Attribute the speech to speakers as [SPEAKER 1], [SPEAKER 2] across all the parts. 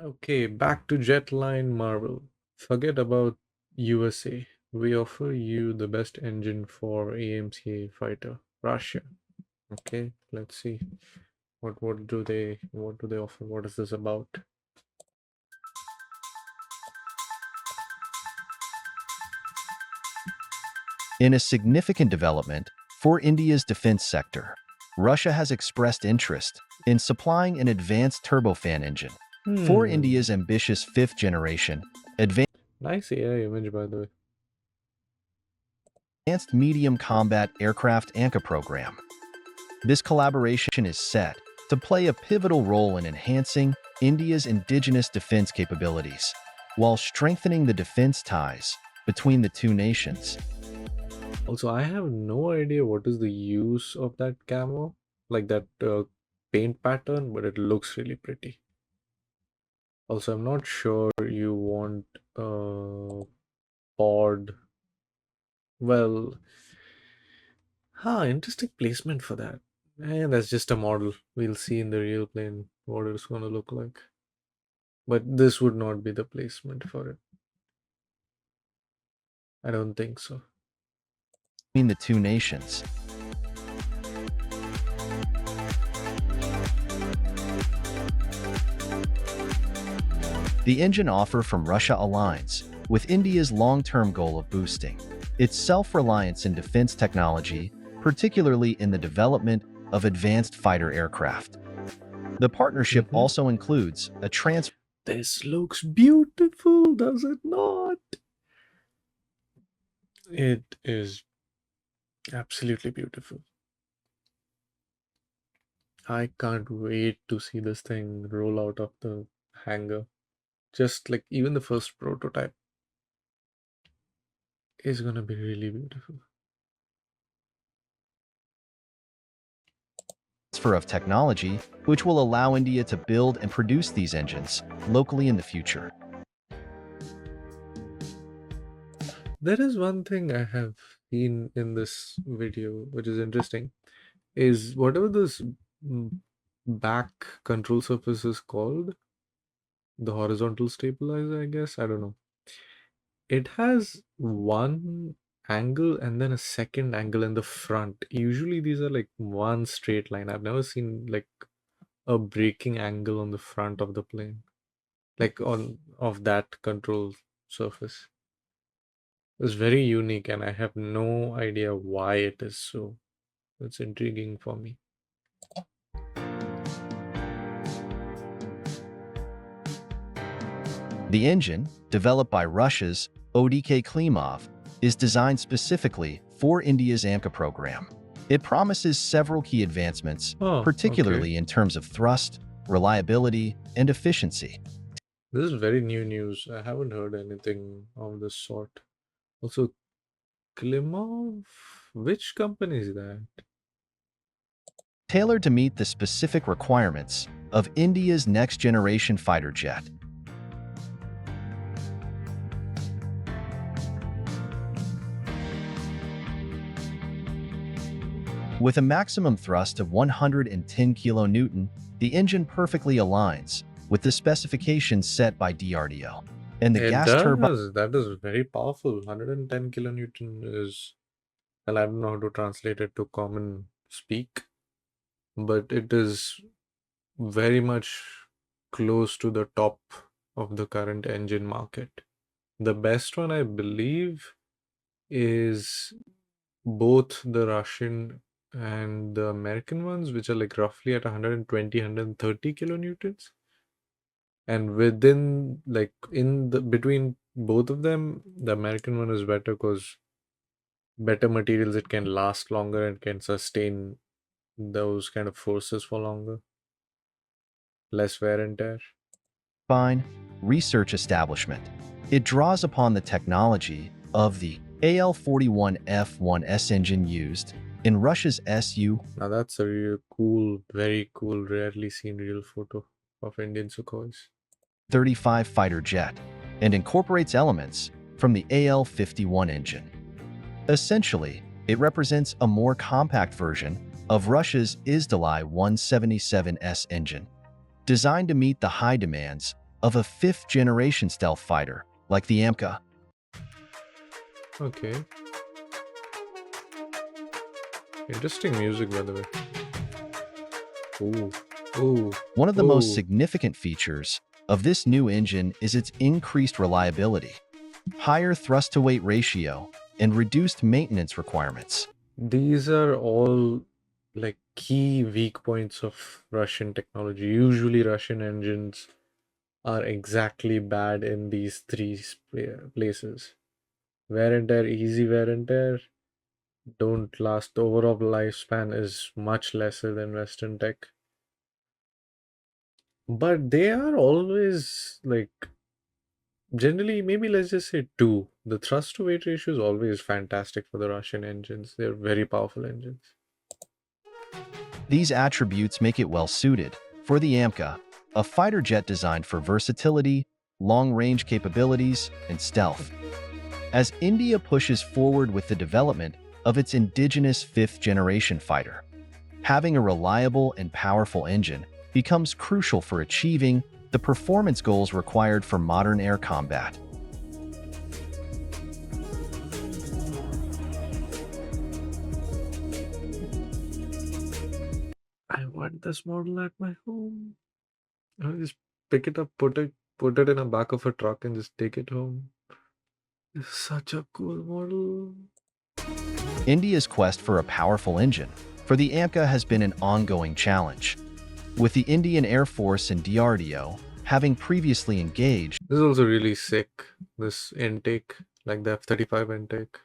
[SPEAKER 1] Okay, back to Jetline Marvel. Forget about USA. We offer you the best engine for AMCA fighter, Russia. Okay, let's see. What do they offer? What is this about?
[SPEAKER 2] In a significant development for India's defense sector, Russia has expressed interest in supplying an advanced turbofan engine for
[SPEAKER 1] Hmm.
[SPEAKER 2] India's ambitious fifth-generation
[SPEAKER 1] Nice AI image by the way.
[SPEAKER 2] advanced medium combat aircraft AMCA program. This collaboration is set to play a pivotal role in enhancing India's indigenous defense capabilities while strengthening the defense ties between the two nations.
[SPEAKER 1] Also, I have no idea what is the use of that camo, like that paint pattern, but it looks really pretty. Also, I'm not sure you want pod. Well, interesting placement for that. And that's just a model. We'll see in the real plane what it's going to look like. But this would not be the placement for it. I don't think so.
[SPEAKER 2] Between the two nations. The engine offer from Russia aligns with India's long-term goal of boosting its self-reliance in defense technology, particularly in the development of advanced fighter aircraft. The partnership
[SPEAKER 1] Hmm.
[SPEAKER 2] also includes a transfer
[SPEAKER 1] This looks beautiful, does it not? It is absolutely beautiful. I can't wait to see this thing roll out of the hangar. Just like even the first prototype is gonna be really beautiful.
[SPEAKER 2] of technology, which will allow India to build and produce these engines locally in the future.
[SPEAKER 1] There is one thing I have seen in this video which is interesting is whatever this mm, back control surface is called, the horizontal stabilizer, I guess. I don't know. It has one angle and then a second angle in the front. Usually these are like one straight line. I've never seen like a braking angle on the front of the plane, like on of that control surface. It's very unique and I have no idea why it is so. It's intriguing for me.
[SPEAKER 2] The engine, developed by Russia's ODK Klimov, is designed specifically for India's AMCA program. It promises several key advancements,
[SPEAKER 1] Oh, okay.
[SPEAKER 2] particularly in terms of thrust, reliability, and efficiency.
[SPEAKER 1] This is very new news. I haven't heard anything of this sort. Also, Klimov, which company is that?
[SPEAKER 2] Tailored to meet the specific requirements of India's next-generation fighter jet. With a maximum thrust of 110 kilonewton, the engine perfectly aligns with the specifications set by DRDO. And the
[SPEAKER 1] It
[SPEAKER 2] gas turbine
[SPEAKER 1] does. That is very powerful. 110 kilonewton is, well, I don't know how to translate it to common speak, but it is very much close to the top of the current engine market. The best one, I believe, is both the Russian and the American ones, which are like roughly at 120, 130 kilonewtons. And within, like, in the between both of them, the American one is better because better materials, it can last longer and can sustain those kind of forces for longer, less wear and tear.
[SPEAKER 2] research establishment. It draws upon the technology of the AL-41F1S engine used in Russia's
[SPEAKER 1] Now that's a real cool, very cool, rarely seen real photo of Indian Sukhois.
[SPEAKER 2] Su-35 fighter jet and incorporates elements from the AL-51 engine. Essentially, it represents a more compact version of Russia's Izdalai 177S engine, designed to meet the high demands of a fifth-generation stealth fighter, like the AMCA.
[SPEAKER 1] Okay. Interesting music, by the way. Ooh. Ooh.
[SPEAKER 2] One of the most
[SPEAKER 1] Ooh.
[SPEAKER 2] significant features of this new engine is its increased reliability, higher thrust-to-weight ratio, and reduced maintenance requirements.
[SPEAKER 1] These are all like key weak points of Russian technology. Usually, Russian engines are exactly bad in these three places. Wear and tear, easy wear and tear, don't last. The overall lifespan is much lesser than Western tech. But they are always like generally, maybe let's just say two. The thrust to weight ratio is always fantastic for the Russian engines. They're very powerful engines.
[SPEAKER 2] These attributes make it well-suited for the AMCA, a fighter jet designed for versatility, long-range capabilities, and stealth. As India pushes forward with the development of its indigenous fifth-generation fighter, having a reliable and powerful engine becomes crucial for achieving the performance goals required for modern air combat.
[SPEAKER 1] I want this model at my home. I just pick it up, put it in the back of a truck, and just take it home. It's such a cool model.
[SPEAKER 2] India's quest for a powerful engine for the AMCA has been an ongoing challenge, with the Indian Air Force and DRDO having previously engaged.
[SPEAKER 1] This is also really sick. This intake, like the F-35 intake.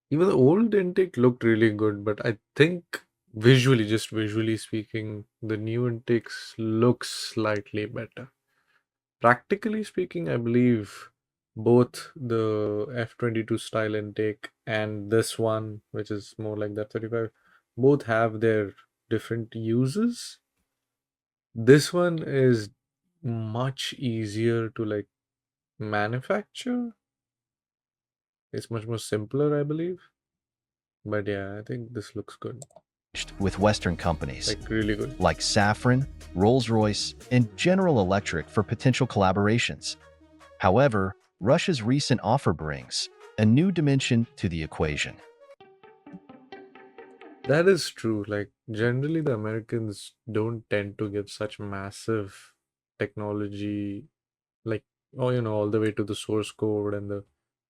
[SPEAKER 1] Even the old intake looked really good, but I think visually, just visually speaking, the new intakes looks slightly better. Practically speaking, I believe both the F-22 style intake and this one, which is more like the F-35, both have their different uses. This one is much easier to like manufacture. It's much more simpler, I believe. But yeah, I think this looks good.
[SPEAKER 2] with Western companies
[SPEAKER 1] Like really good.
[SPEAKER 2] like Safran, Rolls-Royce, and General Electric for potential collaborations. However, Russia's recent offer brings a new dimension to the equation.
[SPEAKER 1] That is true. Like generally the Americans don't tend to give such massive technology like all the way to the source code and the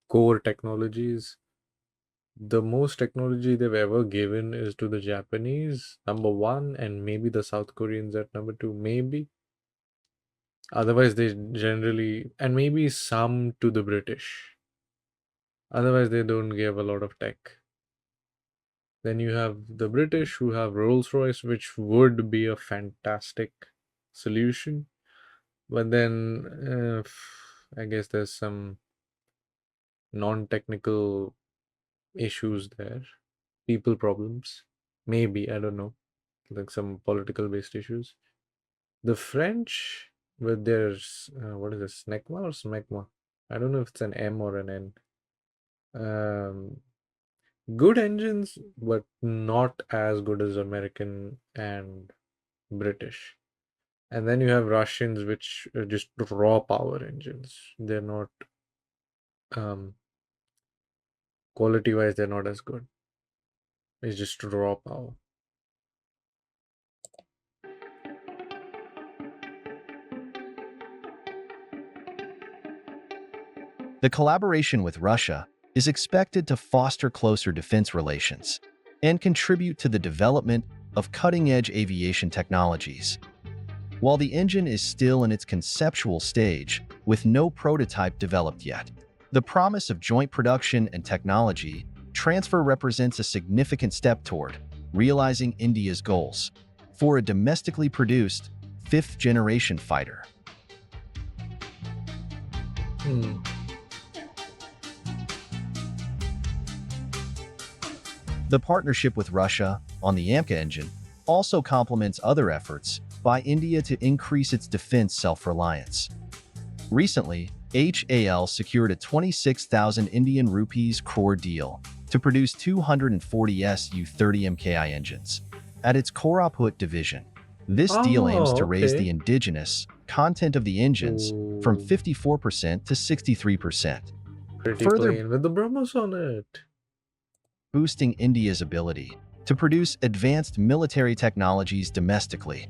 [SPEAKER 1] core technologies. The most technology they've ever given is to the Japanese, number one, and maybe the South Koreans at number two, maybe. Otherwise, they generally, and maybe some to the British. Otherwise, they don't give a lot of tech. Then you have the British who have Rolls Royce, which would be a fantastic solution. But then I guess there's some non technical issues there, people problems. Maybe, I don't know, like some political based issues. The French with their, what is this, SNECMA or SMECMA? I don't know if it's an M or an N. Um, Good engines, but not as good as American and British. And then you have Russians, which are just raw power engines. They're not, um, quality wise, they're not as good. It's just raw power.
[SPEAKER 2] The collaboration with Russia is expected to foster closer defense relations and contribute to the development of cutting-edge aviation technologies. While the engine is still in its conceptual stage, with no prototype developed yet, the promise of joint production and technology transfer represents a significant step toward realizing India's goals for a domestically produced fifth-generation fighter.
[SPEAKER 1] Hmm.
[SPEAKER 2] The partnership with Russia on the AMCA engine also complements other efforts by India to increase its defense self-reliance. Recently, HAL secured a 26,000 Indian rupees crore deal to produce 240 Su-30 MKI engines at its Koraput division, This deal aims
[SPEAKER 1] Oh,
[SPEAKER 2] to raise the
[SPEAKER 1] okay.
[SPEAKER 2] indigenous content of the engines from
[SPEAKER 1] Ooh,
[SPEAKER 2] 54% to 63%,
[SPEAKER 1] pretty
[SPEAKER 2] further
[SPEAKER 1] plain with the Brahmos on it.
[SPEAKER 2] boosting India's ability to produce advanced military technologies domestically.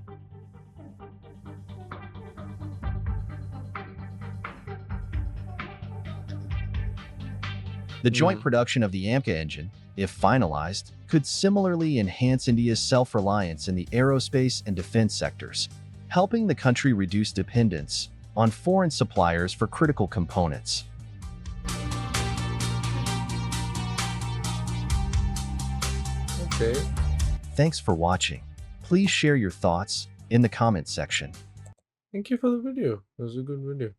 [SPEAKER 2] The joint
[SPEAKER 1] Hmm.
[SPEAKER 2] production of the AMCA engine, if finalized, could similarly enhance India's self-reliance in the aerospace and defense sectors, helping the country reduce dependence on foreign suppliers for critical components.
[SPEAKER 1] Okay.
[SPEAKER 2] Thanks for watching. Please share your thoughts in the comments section.
[SPEAKER 1] Thank you for the video. It was a good video.